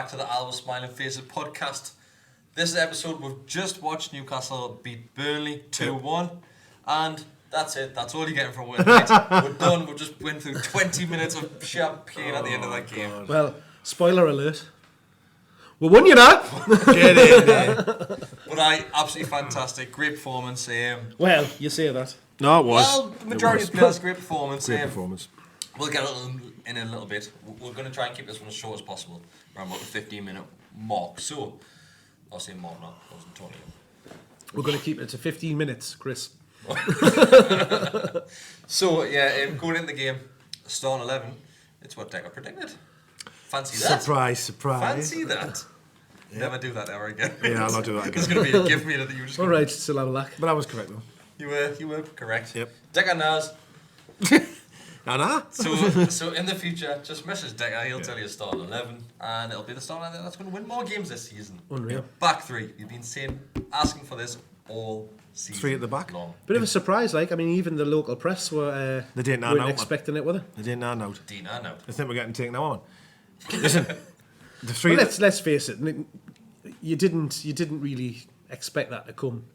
back to the Alva Smiling Faces podcast. This is episode we've just watched Newcastle beat Burnley 2-1, and that's it. That's all you're getting from Win. We're done. We've just went through 20 minutes of champagne at the end of that game. God. Well, spoiler alert. We won, you know. Get in there. But absolutely fantastic. Great performance. Well, you say that. No, it was. Well, the majority of players, great performance. Great performance. We'll get in a little bit. We're going to try and keep this one as short as possible, around about the 15-minute mark. So, I'll say mark now. I wasn't talking. We're going to keep it to 15 minutes, Chris. So, yeah, going into the game, starting 11, it's what Deka predicted. Fancy that. Surprise. Fancy that. Yep. Never do that ever again. Yeah, I'll not do that again. It's going to be a gift me that you just. All right, still have a lack. But I was correct though. You were correct. Yep. Deka Naz. Nah. So in the future, just message Deka. He'll tell you to start 11, and it'll be the start 11 that's going to win more games this season. Unreal. Back three. You've been asking for this all season. 3 at the back. Long. Bit of a surprise, like. I mean, even the local press weren't expecting it, were they? They didn't know. I think we're getting taken now on. Listen, the 3. Well, let's face it. You didn't really expect that to come.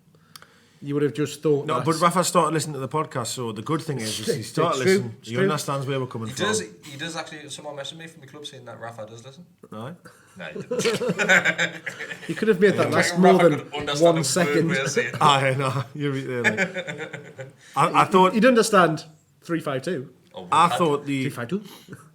You would have just thought. No, but Rafa started listening to the podcast, so the good thing is he started listening. He understands where we're coming from. He does actually. Someone messaged me from the club saying that Rafa does listen. Right? No, he didn't. You could have made that last more than 1 second. No, you're right. I thought You'd understand 3-5-2. I thought the 3-5-2.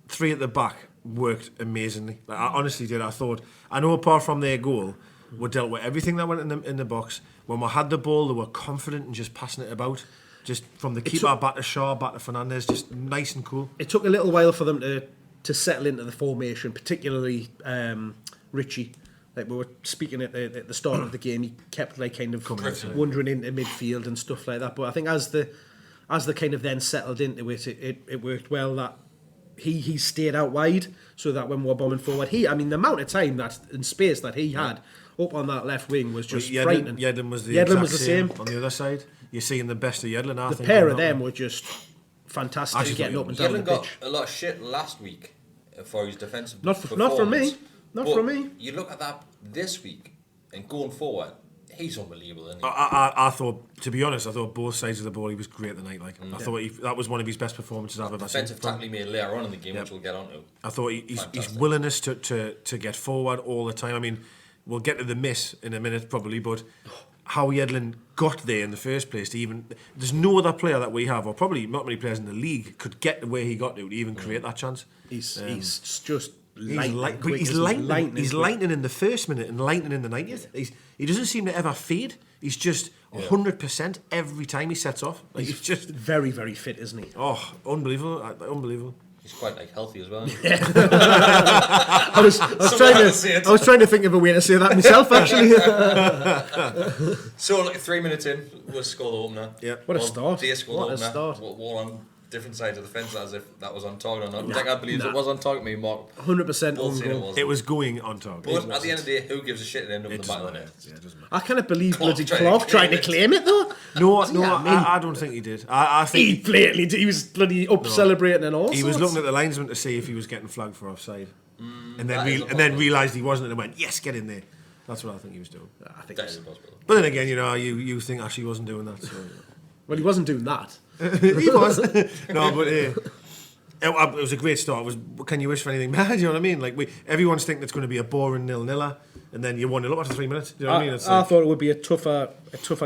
3 at the back worked amazingly. Like, I honestly did. I know apart from their goal, we dealt with everything that went in the box. When we had the ball, they were confident in just passing it about. Just from the keeper back to Shaw, back to Fernandez, just nice and cool. It took a little while for them to settle into the formation, particularly Richie. Like we were speaking at the start of the game, he kept like kind of wandering into midfield and stuff like that. But I think as the kind of then settled into it, it worked well that he stayed out wide, so that when we were bombing forward, the amount of time and space that he had up on that left wing was just frightening. Yedlin was the same on the other side. You're seeing the best of Yedlin. I think the pair of them were just fantastic getting up and down the pitch. Yedlin got a lot of shit last week for his defensive performance. Not from me. You look at that this week and going forward, he's unbelievable, isn't he? I thought, to be honest, both sides of the ball he was great tonight. I thought that was one of his best performances I've ever seen. Defensive tackle he made later on in the game, which we'll get onto. I thought his willingness to get forward all the time. I mean, we'll get to the miss in a minute probably, but how Yedlin got there in the first place there's no other player that we have, or probably not many players in the league, could get to where he got to even create that chance. He's just He's lightning in the first minute and lightning in the 90th. He doesn't seem to ever fade. He's just 100% every time he sets off. He's just very, very fit, isn't he? Oh, unbelievable! He's quite healthy as well. I was trying to think of a way to say that myself, actually. So 3 minutes in, we'll score the opener. Yeah, what a start! What a start! We're on different sides of the fence as if that was on target or not. I believe it was on target. Me, Mark. 100% on goal. It was going on target. But at the end of the day, who gives a shit at the end of the back of the net? Yeah, it doesn't matter. I can't believe bloody Clark trying to claim it though. No, I don't think he did. I think he blatantly did. He was bloody celebrating and all. He was looking at the linesman to see if he was getting flagged for offside, and then realised he wasn't, and went, "Yes, get in there." That's what I think he was doing. I think that is possible. But then again, you think Ashley wasn't doing that. So, well, he wasn't doing that. He was. No, but it was a great start. Can you wish for anything better? Do you know what I mean? Like everyone's thinking it's going to be a boring 0-0, and then you 1-0 after 3 minutes. Do you know what I mean? I thought it would be a tougher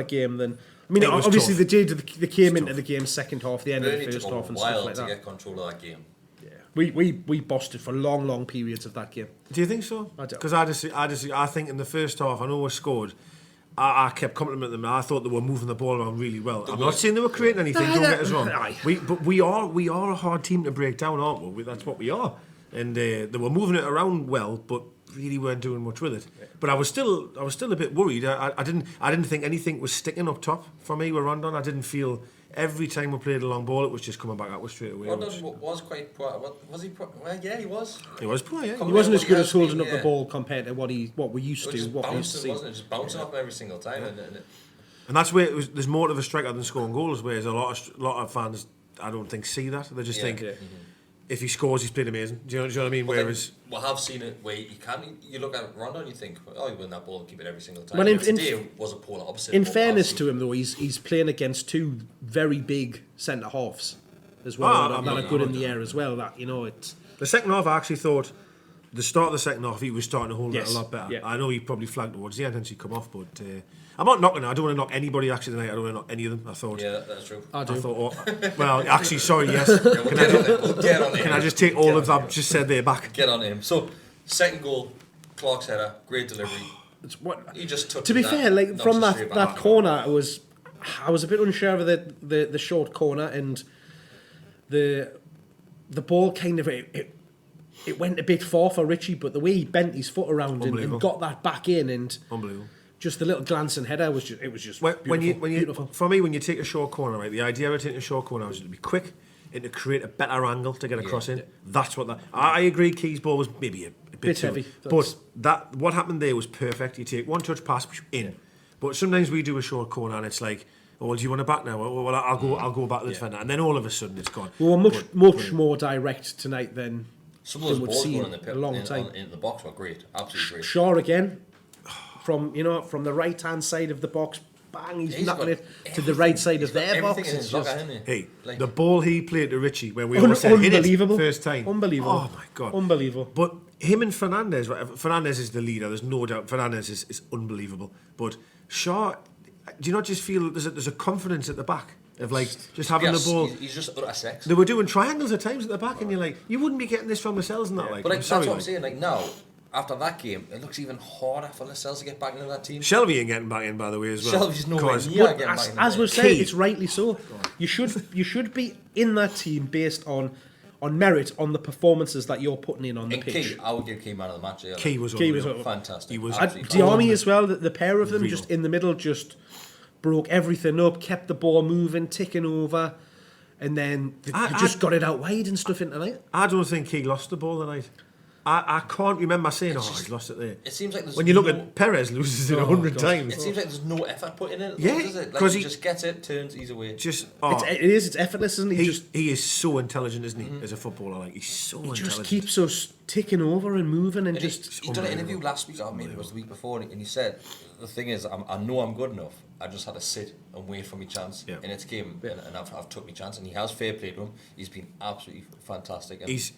game than. I mean, obviously they came into the game second half, the end of the first half, and stuff like that. To get control of that game. Yeah, we bossed it for long periods of that game. Do you think so? I don't. Because I think in the first half, I know we scored. I kept complimenting them. I thought they were moving the ball around really well. I'm not saying they were creating anything. Don't get us wrong. But we are a hard team to break down, aren't we? That's what we are. And they were moving it around well, but really weren't doing much with it. But I was still a bit worried. I didn't think anything was sticking up top for me with Rondon. I didn't feel every time we played a long ball, it was just coming back at us straight away. Rondon was quite poor. Was he poor? Well, yeah, he was. He was poor, yeah. He wasn't as good as holding up the ball compared to what we used to. What we used to see. Wasn't it just bouncing off every single time? Yeah. And that's where there's more of a striker than scoring goals. Whereas a lot of fans, I don't think, see that. They just think. if he scores, he's played amazing. Do you know what I mean? Whereas we have seen it where you look at Ronaldo and you think, oh, you win that ball and keep it every single time. Well, today was a polar opposite. In fairness to him, though, he's playing against two very big centre halves as well that are good in the air as well. That it's the second half, I actually thought. The start of the second half, he was starting to hold it a lot better. Yeah. I know he probably flagged towards the end and he come off, but I'm not knocking it. I don't want to knock anybody actually tonight. I don't want to knock any of them. I thought. Yeah, that's true. I do. I thought, well, actually, sorry, yes. Can I just take all of that I've just said there back? Get on him. So, second goal, Clark's header, great delivery. He just took. To be fair, like from that corner, I was a bit unsure of the short corner and the ball kind of it went a bit far for Richie, but the way he bent his foot around and got that back in and unbelievable. Just the little glancing header was just beautiful. For me, when you take a short corner, right, the idea of taking a short corner was to be quick and to create a better angle to get across in. That's what I agree. Key's ball was maybe a bit too heavy, but what happened there was perfect. You take one touch pass in, but sometimes we do a short corner and it's like, oh, well, do you want to back now? Well, I'll go back to the defender, and then all of a sudden it's gone. We were much more direct tonight than. Some of those balls going in into the box were great, absolutely great. Shaw again, from the right hand side of the box, bang, he's knocking it to the right side of their box. The ball he played to Richie when we all said hit it first time, unbelievable. Oh my god, unbelievable. But him and Fernandes, Fernandes is the leader. There's no doubt. Fernandes is unbelievable. But Shaw, do you not just feel there's a confidence at the back? Of like just having the ball. He's just utter sex. They were doing triangles at times at the back, and you're like, you wouldn't be getting this from Lascelles and that. Like, but that's what I'm saying. Like now, after that game, it looks even harder for Lascelles to get back into that team. Shelby ain't getting back in, by the way, as well. Shelby's nowhere near getting back in. As we've said, it's rightly so. You should be in that team based on merit, on the performances that you're putting in on the pitch. Key, I would give Key man of the match. Yeah. Key was fantastic. He was Diarmi as well. The pair of them just in the middle just broke everything up, kept the ball moving, ticking over, and then they just got it out wide and stuff into night. I don't think he lost the ball tonight. I can't remember saying, he lost it there. It seems like there's when you look at Perez loses it 100 times. It seems like there's no effort put in it. Yeah, does it? Like he just gets it, turns, he's away. It's effortless, isn't he? He is so intelligent, isn't he, as a footballer? Like he's so intelligent. Just keeps us ticking over and moving and just. He done an interview last week, or maybe it was the week before, and he said, "The thing is, I know I'm good enough. I just had to sit and wait for my chance, and it's came, and I've took my chance, and he has fair play to him. He's been absolutely fantastic. And he's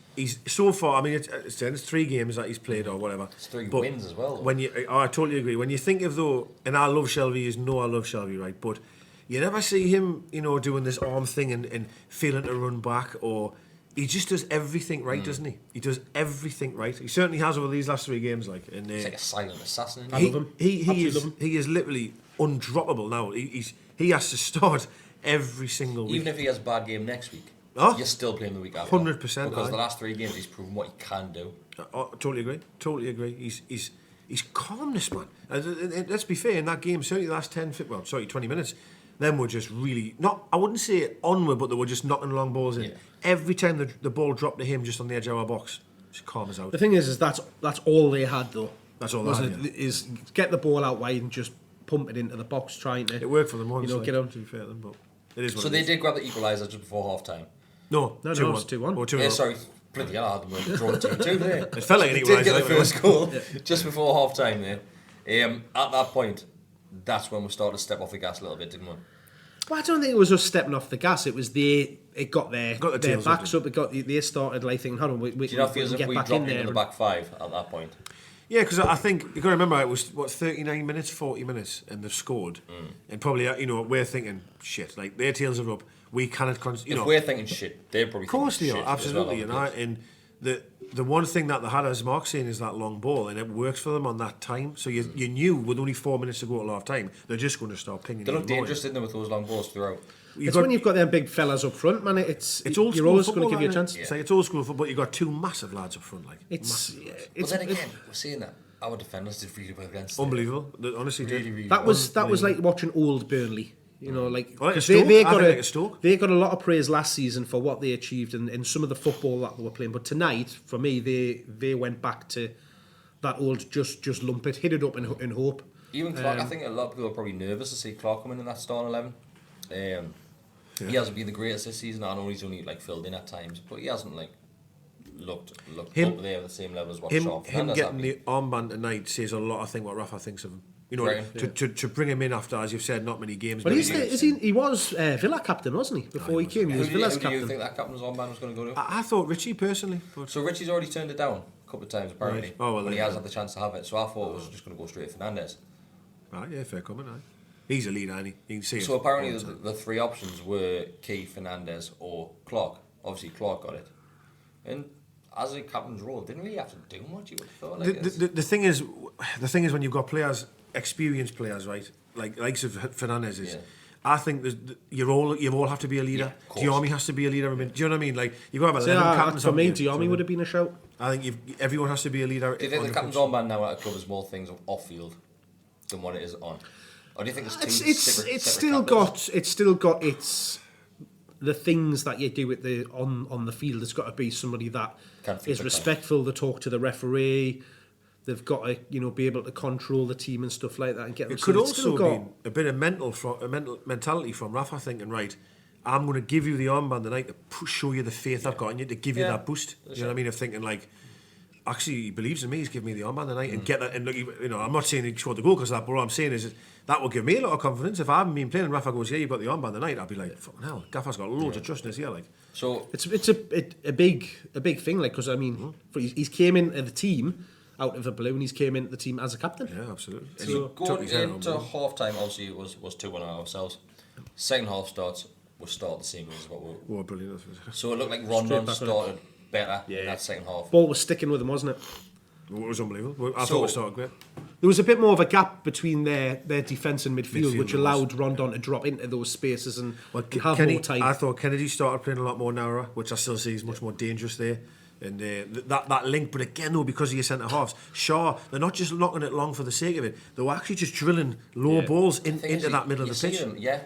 so far. I mean, it's 3 games that he's played or whatever. It's 3 wins as well. When I totally agree. When you think of though, and I love Shelby, I love Shelby, right? But you never see him, doing this arm thing and failing to run back, or he just does everything right, doesn't he? He does everything right. He certainly has over these last 3 games, like. And he's like a silent assassin. I love him. He is literally undroppable now. He has to start every single week. Even if he has a bad game next week, you're still playing the week after. 100%. Because the last 3 games he's proven what he can do. Totally agree. He's calmness, man. And let's be fair, in that game, certainly the last 20 minutes, them were just really, I wouldn't say onward, but they were just knocking long balls in. Yeah. Every time the ball dropped to him just on the edge of our box, just calm us out. The thing is that's all they had, though. That's all they had, is get the ball out wide and just pump it into the box, trying to. It worked for them once. Get on. To be fair to them, but it is what so they did grab the equaliser just before half time. No, it was 2-1. Or 2-1. Yeah, sorry, bloody hell, I had them drawn 2-2 there. It felt like an equaliser. Did get the first goal just before half time there. At that point, that's when we started to step off the gas a little bit, didn't we? Well, I don't think it was us stepping off the gas. It was it got their backs up. They started like thinking, hold on, we do you not feel as if we dropped into the back 5 at that point? Yeah, because I think you got to remember it was 39 minutes, 40 minutes, and they've scored, and probably we're thinking shit. Like their tails are up. We cannot. If we're thinking shit, they're probably. Of course they are, absolutely. Well, and the one thing that they had, as Mark's saying, is that long ball, and it works for them on that time. So you knew with only 4 minutes to go at half time, they're just going to start pinging. They look dangerous, didn't they, with those long balls throughout? When you've got them big fellas up front, man. It's old you're always going to give you a chance. Yeah. It's old school football, but you've got 2 massive lads up front, like. But then again, we're seeing that our defenders did really well against. Unbelievable, they honestly really, did. That was like watching old Burnley. They got a lot of praise last season for what they achieved and some of the football that they were playing. But tonight, for me, they went back to that old just lump it, hit it up and hope. Even Clark, I think a lot of people are probably nervous to see Clark come in that starting 11. He hasn't been the greatest this season. I know he's only filled in at times, but he hasn't looked Him- up there at the same level as what Him Shaw Fernandez getting had the armband tonight says a lot, I think, what Rafa thinks of him. You know, Right. to bring him in after, as you've said, not many games. But many he was Villa captain, wasn't he? Before he came, he was Villa's Who do you captain. think that captain's armband was going to go to? I thought Richie, personally. But So Richie's already turned it down a couple of times, apparently. Right. Oh, well, but he there has you had the chance to have it. So I thought it was just going to go straight to Fernandez. right, yeah, fair comment, aye. He's a leader, and you can see it. So apparently the three options were Key, Fernandez or Clark. Obviously Clark got it. And as a captain's role, didn't really have to do much, you would have thought. Like the thing is when you've got players, experienced players, right, like likes of Fernandez is, I think you all have to be a leader. Yeah, Diarmi has to be a leader. I mean, do you know what I mean? Like you've got about 11 captains. For on me, here, Diarmi would have been a shout. I think everyone has to be a leader. do you think on the captain's pitch. armband now at a club is more things off field than what it is on? Or do you think it's two separate still captains? got its the things that you do at the on the field. There's got to be somebody that Can't flip is the respectful. They talk to the referee. They've got to be able to control the team and stuff like that and get them. It could so it's still also got, be a bit of mental mentality from Rafa thinking, right, I'm going to give you the armband tonight to show you the faith I've got in you, to give you that boost. You know what I mean? Of thinking like, actually, he believes in me. He's giving me the armband tonight and get that. And look, I'm not saying he scored the goal because of that, but what I'm saying is that will give me a lot of confidence. If I haven't been playing and Rafa goes, yeah, you've got the armband tonight, I'll be like, fucking hell, Gaffer's got loads of trust in us here, like. So it's a big thing, like, because I mean, he's came into the team out of the blue and he's came into the team as a captain. Yeah, absolutely. So going into half time, obviously it was 2-1 ourselves. Second half we'll start the same as what we. Oh, brilliant. So it looked like Rondon started better in that second half. Ball was sticking with him, wasn't it? It was unbelievable. I thought it started great. There was a bit more of a gap between their defence and midfield, which was. allowed Rondon to drop into those spaces and have Kenny, more time. I thought Kennedy started playing a lot more narrower, which I still see is much more dangerous there. And that link, but again though, because of your centre halves, Shaw, they're not just knocking it long for the sake of it. They were actually just drilling low balls into that middle of the pitch.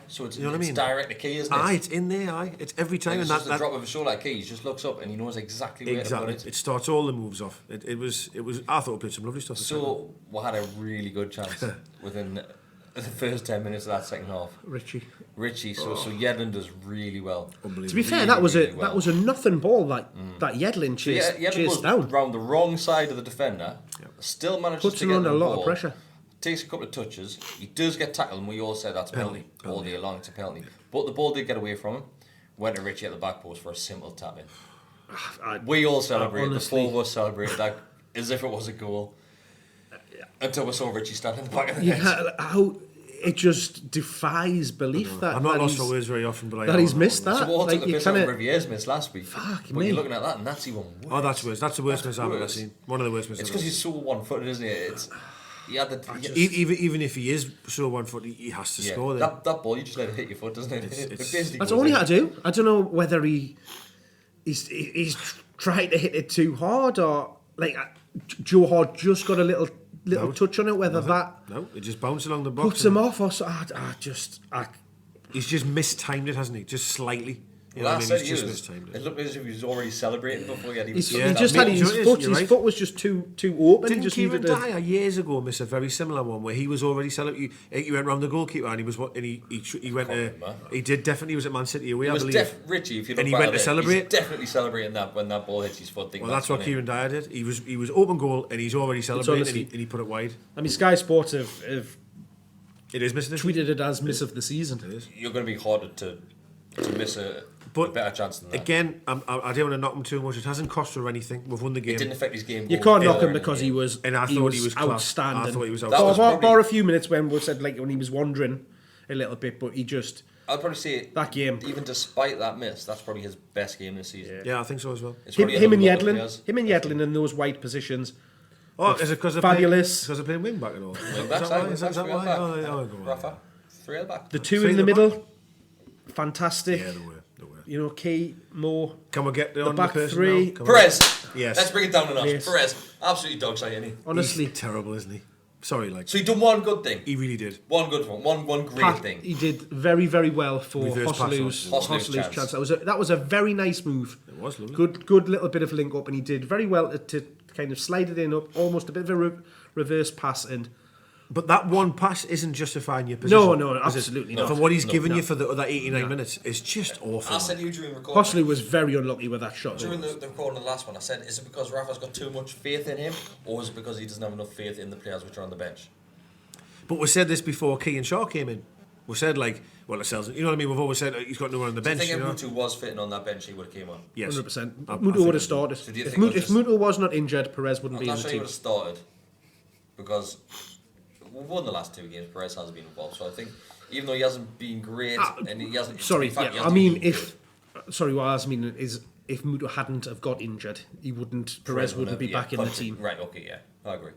So it's, you know what I mean? Direct to Key, isn't it? Aye, it's in there. Aye, it's every time. And And it's just that a drop of a shoulder like Key. He just looks up and he knows exactly where to put it. It starts all the moves off. It was. I thought we played some lovely stuff. So we had a really good chance within the first 10 minutes of that second half. Richie, so Yedlin does really well. To be fair, that was a nothing ball that Yedlin chased down. Round the wrong side of the defender, still manages Puts to him get under the a lot ball, of pressure. takes a couple of touches, he does get tackled and we all said that's penalty all day long, it's a penalty. But the ball did get away from him, went to Richie at the back post for a simple tap in. We all celebrated, the four of us celebrated that as if it was a goal. Until we saw Richie stand in the back of the net. How it just defies belief that I'm not that lost he's- for words very often, but that he's missed that. So we'll Like, take the you piss out of kinda- Rivier's miss last week. Fuck but me. you're looking at that and that's even worse. Oh, that's worse. That's the worst miss I've ever worse. seen. One of the worst misses. It's because he's so one-footed, isn't he? He had the... Even if he is so 1 foot, he has to score there. That ball, you just let it hit your foot, doesn't it? It's- That's all he had to do. I don't know whether he's trying to hit it too hard or like Joe Hart just got a little touch on it. Whether that it just bounced along the box. puts him off or so. He's just mistimed it, hasn't he? Just slightly. You know Well, what I that mean? He's said, just mistimed it. it looked as if he was already celebrating before he had even... he seen that just had ball. his You're foot. right. His foot was just too open. Didn't he just Kieran needed to. Dyer years ago miss a very similar one where he was already celebrating? He went round the goalkeeper and he was what? And he went. He did definitely. He was at Man City away, I believe. Richie, if you look And he back went at to it, celebrate. he's definitely celebrating that when that ball hits his foot. Well, that's what Kieran Dyer did. He was open goal and he's already celebrating honestly- and he put it wide. I mean, Sky Sports have It is missing. tweeted it as miss of the season. You're going to be harder to miss a better chance than that. Again, I don't want to knock him too much. It hasn't cost her anything. We've won the game. It didn't affect his game. You goal can't knock either him in because the he game. was. And I thought he was class. outstanding. I thought he was That was outstanding. probably- a few minutes when we said like when he was wandering a little bit, but he just I'd probably say that game. even despite that miss, that's probably his best game this season. Yeah, I think so as well. It's Him, probably him and ahead of a lot of Yedlin, players. in those wide positions. Oh, is it because they're Fabulous. playing wing back at all? Wing back side, Is that three why? at Oh, back. go on. Rafa, three at the back. The two Three in at the the middle, fantastic. Yeah, they were. You know, Key, Moore. Can we get on the back person three. now? Can we- Perez. Yes. Let's bring it down a notch. Yes. Perez, absolutely dog side, isn't he? Honestly, He's terrible, isn't he? Sorry, like So he done one good thing. he really did. One good one. One great Pat, thing. he did very, very well for Reverse pass Hoslu's chance. chance. That was a very nice move. It was lovely. Good little bit of link up, and he did very well to kind of slide it in up, almost a bit of a reverse pass, and But that one pass isn't justifying your position. No, absolutely not. For what he's given you for the other 89 minutes, it's just awful. I said to you during recording. Hossley was very unlucky with that shot. During the recording of the last one, I said, is it because Rafa's got too much faith in him, or is it because he doesn't have enough faith in the players which are on the bench? But we said this before Keane Shaw came in. We said, like, well, ourselves, you know what I mean? We've always said he's got no one on the bench. Do you think if Mutu was fitting on that bench, he would have came on? Yes. 100%. Mutu would have started. So If Mutu was not injured, Perez wouldn't I'm be in not the sure he team. would have started, because we've won the last 2 games, Perez hasn't been involved. So I think, even though he hasn't been great, and he hasn't... Sorry, in fact, yeah, he I mean, hasn't been what I was meaning is, if Mutu hadn't have got injured, Perez wouldn't be back in the team. Right, okay, yeah, I agree.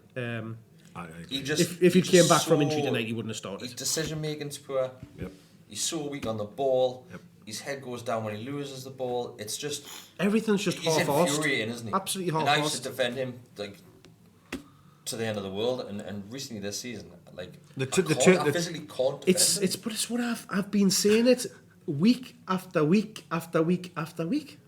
He just, If he came just back from so- injury tonight, he wouldn't have started. His decision making's poor. Yep. He's so weak on the ball. Yep. His head goes down when he loses the ball. It's just... Everything's just He's half-arsed. infuriating, isn't he? Absolutely And I used half-arsed. to defend him like to the end of the world, and recently this season, like I physically can't defend him. It's what I've been saying it week after week after week after week.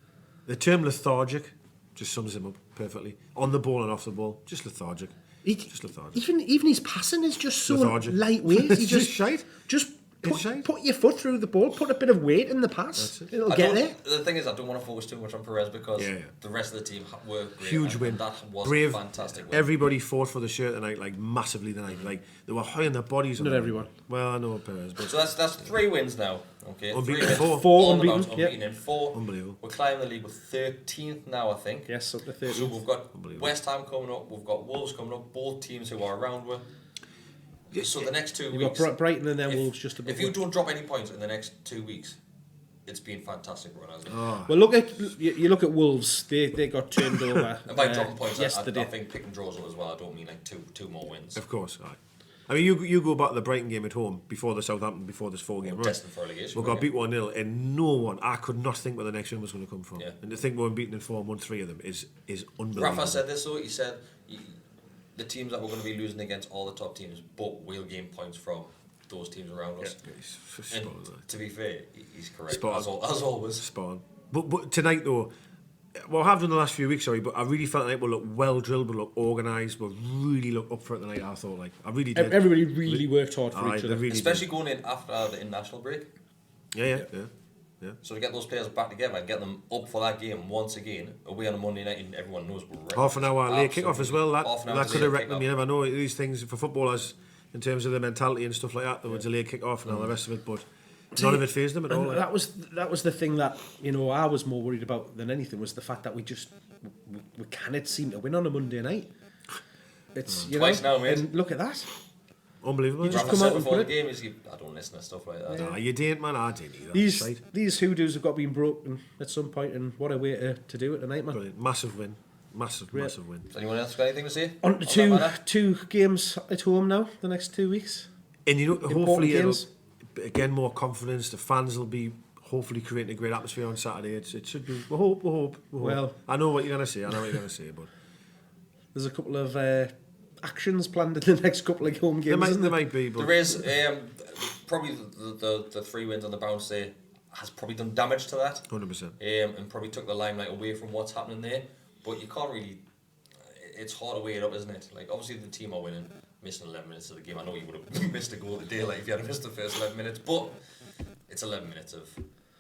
The term lethargic just sums him up perfectly. On the ball and off the ball, just lethargic. Just lethargic. Even his passing is just so Lethargic. lightweight. It's He just shite. Just It's shite. put your foot through the ball, put a bit of weight in the pass. It'll get there. The thing is, I don't want to focus too much on Perez because Yeah. the rest of the team were great. Huge and win. That was Brave. a fantastic win. Everybody fought for the shirt tonight, like massively tonight. Like they were high on their bodies. Not everyone. Well, I know Perez, but So that's 3 wins now. Okay, Unbeaten 3 wins. four. Four All unbeaten, about unbeaten in 4. Unbelievable. We're climbing the league with 13th now, I think. Yes, up to So 30. we've got Unbelievable. West Ham coming up, we've got Wolves coming up, both teams who are around with. So the next 2 You've weeks, got Brighton and then if, Wolves just above. if you don't drop any points in the next 2 weeks, it's been fantastic run, hasn't it? Well, you look at Wolves. They got turned over And by dropping points, yesterday. I think pick and draws as well. I don't mean like two more wins. of course, right. I mean, you go back to the Brighton game at home before the Southampton, before this 4-game run. Destined for relegation. We got beat 1-0, and no one, I could not think where the next win was going to come from. Yeah. And to think we were beaten in 4 and won 3 of them is unbelievable. Rafa said this though. He said the teams that we're going to be losing against all the top teams, but we'll gain points from those teams around us. Yeah, he's And spot on. to be fair, he's correct Spot as, on. as always. Spot on. But tonight though, well, I have done the last few weeks, sorry, but I really felt tonight we look well drilled, we look organised, we really look up for it tonight. I thought, like, I really did. Everybody really worked hard for each they other. really Especially going in after the international break. Yeah. So to get those players back together and get them up for that game once again, away on a Monday night, and everyone knows we're ready. Half an hour late kick-off as well. Half an hour That could have wrecked them. kickoff. You never know these things for footballers in terms of their mentality and stuff like that. There was a late kick-off and all the rest of it, but none of it fazed them at all. And that was the thing that I was more worried about than anything, was the fact that we cannot seem to win on a Monday night. It's Twice now, mate. And look at that. Unbelievable. You just Rafa come said out and before the put it. game, I don't listen to stuff like that. Nah, you didn't, man. I didn't either. These hoodoos have got to be broken at some point, and what a way to do it tonight, man. Brilliant. Massive win. Massive win. Does anyone else got anything to say? On to that matter? two games at home now, the next 2 weeks. And you know, hopefully it'll, games. again, more confidence. The fans will be hopefully creating a great atmosphere on Saturday. It should be. We hope. Well, I know what you're going to say. But there's a couple of actions planned in the next couple of home games. there might be. But There is probably the 3 wins on the bounce there has probably done damage to that. 100%. And probably took the limelight away from what's happening there. But you can't really. It's hard to weigh it up, isn't it? Like obviously the team are winning, missing 11 minutes of the game. I know you would have missed a goal today, like if you had missed the first 11 minutes, but it's 11 minutes of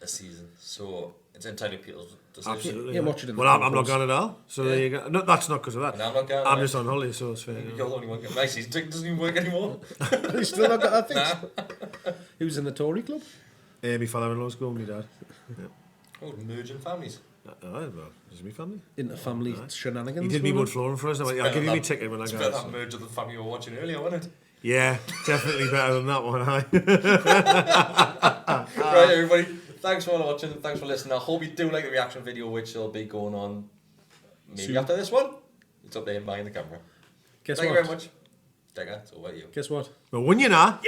a season, so it's entirely people's decision. Absolutely. Yeah, watch it in the well, I'm phone not calls. going at all. So there you go. No, that's not because of that. And I'm not going. I'm just on holiday, so it's fair. You're the only one. Nice. His ticket doesn't even work anymore. He's still not got that thing. Nah. Who's in the Tory club? My father-in-law's going, my dad. Yeah. Oh, merging families. Well, this is my family. Inter-family shenanigans. He did me going wood flooring for us. I'll give you my ticket when I It's go. better that merge of the family you were watching earlier, wasn't it? Yeah, definitely better than that one. Right, everybody. Thanks for watching. Thanks for listening. I hope you do like the reaction video, which will be going on maybe Soon. after this one. It's up there behind the camera. Guess Thank what? you very much. Deka, it's all about you. Guess what? Well, wouldn't you know?